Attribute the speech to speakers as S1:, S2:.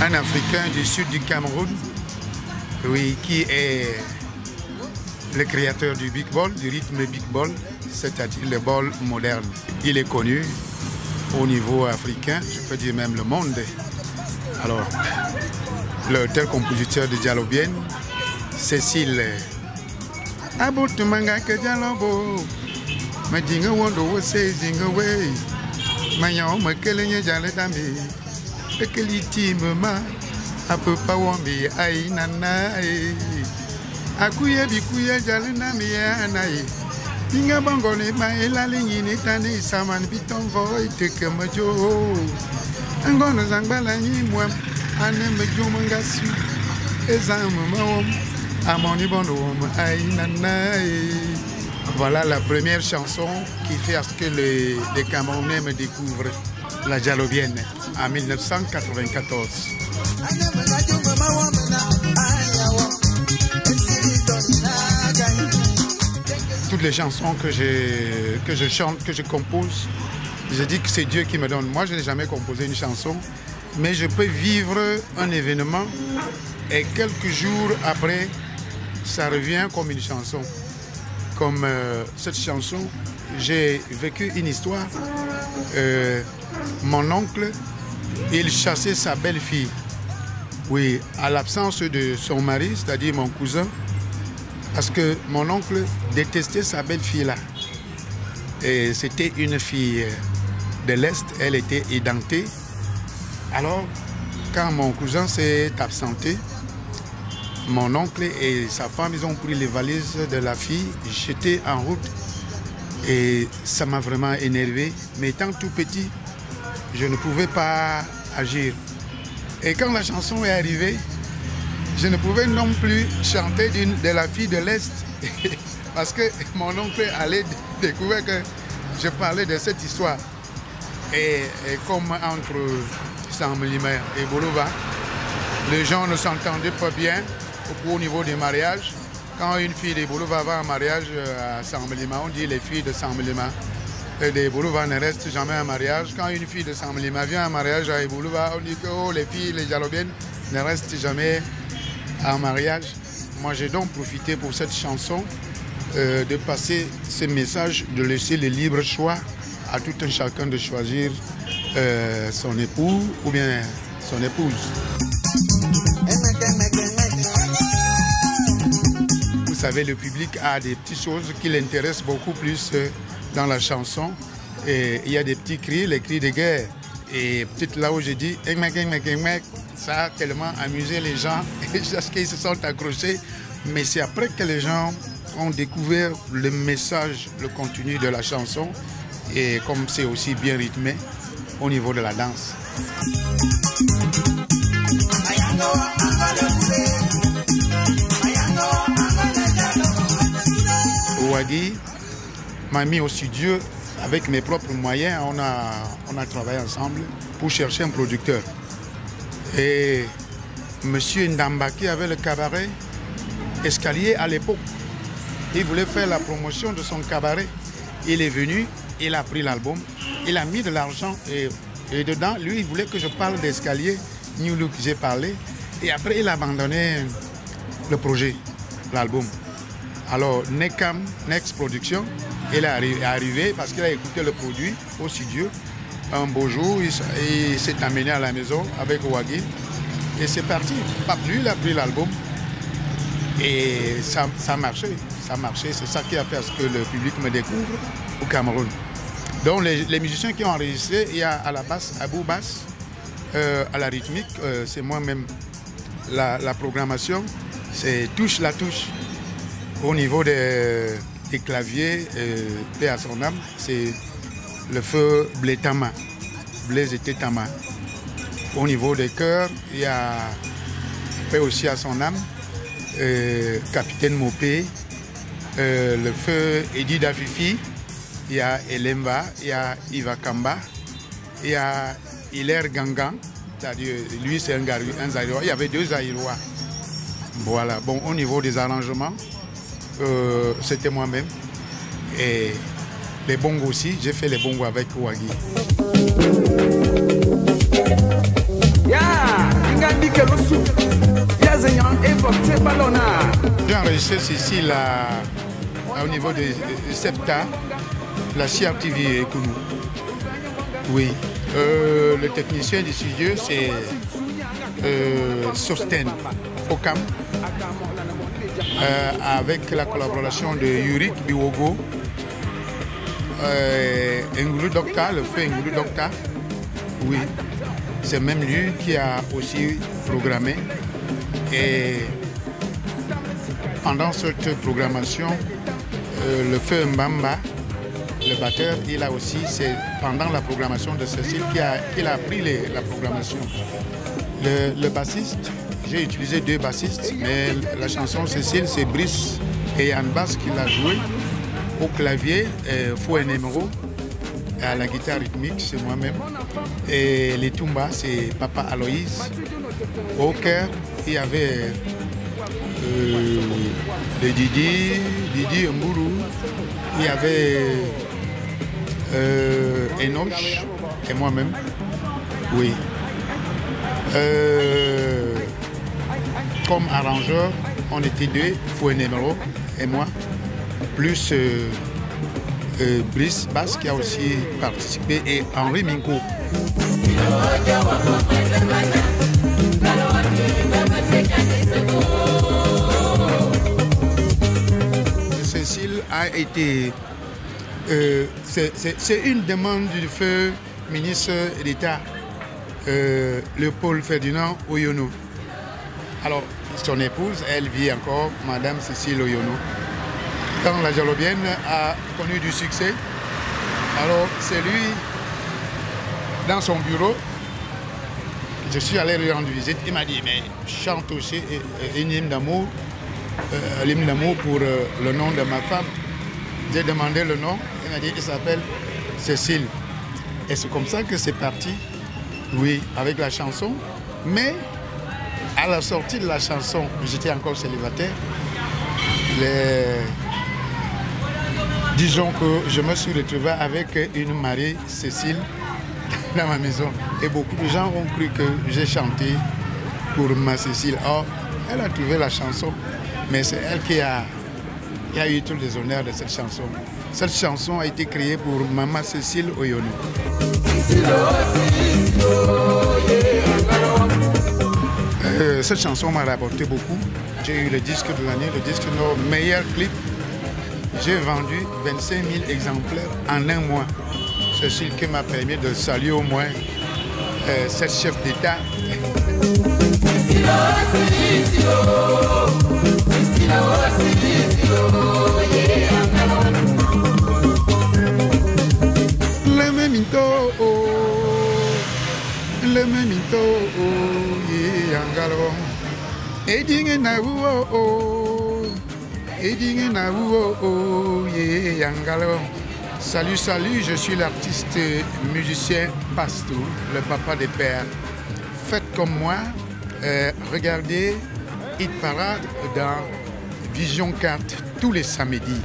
S1: un Africain du sud du Cameroun, oui, qui est le créateur du big ball, du rythme big ball, c'est-à-dire le ball moderne. Il est connu au niveau africain, je peux dire même le monde. Alors, le tel compositeur de Diallo-Bien, Cécile Aboutumanga que Dialobo, ma dinga wondo wo say dinga way, ma yaw ma kelenya jaletami, ekeliti mama, apepa wambi ay nanae, akuye bikuye jalenami anae, dinga bangole ma elalingi ni tani saman biton voy teke majo, angono zangbala ni mwam, ane mejo mangasu, ezam mawom. Voilà la première chanson qui fait à ce que les Camerounais me découvrent la Diallo-Bien en 1994. Toutes les chansons que je chante, que je compose, je dis que c'est Dieu qui me donne. Moi, je n'ai jamais composé une chanson, mais je peux vivre un événement et quelques jours après, ça revient comme une chanson. Comme cette chanson, j'ai vécu une histoire. Mon oncle, il chassait sa belle-fille. Oui, à l'absence de son mari, c'est-à-dire mon cousin, parce que mon oncle détestait sa belle-fille là. Et c'était une fille de l'Est, elle était édentée. Alors, quand mon cousin s'est absenté, mon oncle et sa femme, ils ont pris les valises de la fille. J'étais en route et ça m'a vraiment énervé. Mais étant tout petit, je ne pouvais pas agir. Et quand la chanson est arrivée, je ne pouvais non plus chanter de la fille de l'Est. Parce que mon oncle allait découvrir que je parlais de cette histoire. Et comme entre Saint-Mélimère et Boulouba, les gens ne s'entendaient pas bien. Au niveau des mariages, quand une fille de Boulouba va en mariage à Saint-Mélimère, on dit les filles de Saint-Mélimère. Et des Boulouba ne restent jamais en mariage. Quand une fille de Saint-Mélimère vient en mariage à Boulouba, on dit que oh, les filles, les Diallo-Bien ne restent jamais en mariage. Moi, j'ai donc profité pour cette chanson de passer ce message, de laisser le libre choix à tout un chacun de choisir son époux ou bien son épouse. Vous savez, le public a des petites choses qui l'intéressent beaucoup plus dans la chanson. Et il y a des petits cris, les cris de guerre. Et peut-être là où j'ai dit ça a tellement amusé les gens parce qu'ils se sont accrochés. Mais c'est après que les gens ont découvert le message, le contenu de la chanson. Et comme c'est aussi bien rythmé au niveau de la danse. Wagi m'a mis au studio avec mes propres moyens. On a travaillé ensemble pour chercher un producteur. Et M. Ndambaki avait le cabaret Escalier à l'époque. Il voulait faire la promotion de son cabaret. Il est venu, il a pris l'album, il a mis de l'argent et dedans, lui, il voulait que je parle d'Escalier, New Look, j'ai parlé. Et après, il a abandonné le projet, l'album. Alors, Nekam, Next Production, il est arrivé parce qu'il a écouté le produit au studio. Un beau jour, il s'est amené à la maison avec Wagi. Et c'est parti. Lui, il a pris l'album. Et ça marchait. Ça marchait. C'est ça qui a fait à ce que le public me découvre au Cameroun. Donc, les musiciens qui ont enregistré, il y a à la basse, Abou Bass, à la rythmique, c'est moi-même. La programmation, c'est touche la touche. Au niveau des claviers, paix à son âme, c'est le feu Blétama, Blaise et Tétama. Au niveau des chœurs, il y a paix aussi à son âme, Capitaine Mopé, le feu Edi Dafifi, il y a Elemba, il y a Iva Kamba, il y a Hilaire Gangan, c'est-à-dire lui c'est un Zaïrois, il y avait deux Zaïrois. Voilà, bon, au niveau des arrangements, c'était moi-même. Et les bongos aussi, j'ai fait les bongos avec Wagi.
S2: Yeah,
S1: J'ai enregistré Cécile au niveau de SEPTA, la CRTV et Kounou. Oui. Le technicien du studio, c'est Sosten Okam, avec la collaboration de Yurik Biwogo, Ngulu Dokta, le feu Ngulu Dokta. Oui, c'est même lui qui a aussi programmé. Et pendant cette programmation, le feu Mbamba, le batteur, il a aussi, c'est pendant la programmation de Cécile qu'il a pris la programmation. Le bassiste, j'ai utilisé 2 bassistes, mais la chanson Cécile, c'est Brice et Yann Bass qui l'a joué. Au clavier, Fouet Nemero, à la guitare rythmique, c'est moi-même. Et les tumbas, c'est Papa Aloïs. Au cœur, il y avait le Didi Mbourou, il y avait Enoch et moi-même. Oui. Comme arrangeur, on était 2, Fouet Nemero et moi, plus Brice Bass qui a aussi participé et Henri Minko. Cécile a été... c'est une demande du feu ministre d'État, Léopold Ferdinand Oyono. Alors, son épouse, elle vit encore, Madame Cécile Oyono. Quand la Jalobienne a connu du succès, alors c'est lui, dans son bureau, je suis allé lui rendre visite, il m'a dit, mais chante aussi une hymne d'amour, pour le nom de ma femme. J'ai demandé le nom, il m'a dit, il s'appelle Cécile. Et c'est comme ça que c'est parti, oui, avec la chanson. Mais à la sortie de la chanson, j'étais encore célibataire. Disons que je me suis retrouvé avec une mariée, Cécile, dans ma maison. Et beaucoup de gens ont cru que j'ai chanté pour ma Cécile. Or, elle a trouvé la chanson, mais c'est elle qui a eu tous les honneurs de cette chanson. Cette chanson a été créée pour Maman Cécile Oyono. Cette chanson m'a rapporté beaucoup. J'ai eu le disque de l'année, le disque de notre meilleur clip. J'ai vendu 25 000 exemplaires en un mois. C'est ce qui m'a permis de saluer au moins 7 chefs d'État. Le memito, le memito, yangalo, edinge na Salut, salut, je suis l'artiste musicien Pastou, le papa des pères. Faites comme moi, regardez Hit Parade dans Vision 4 tous les samedis.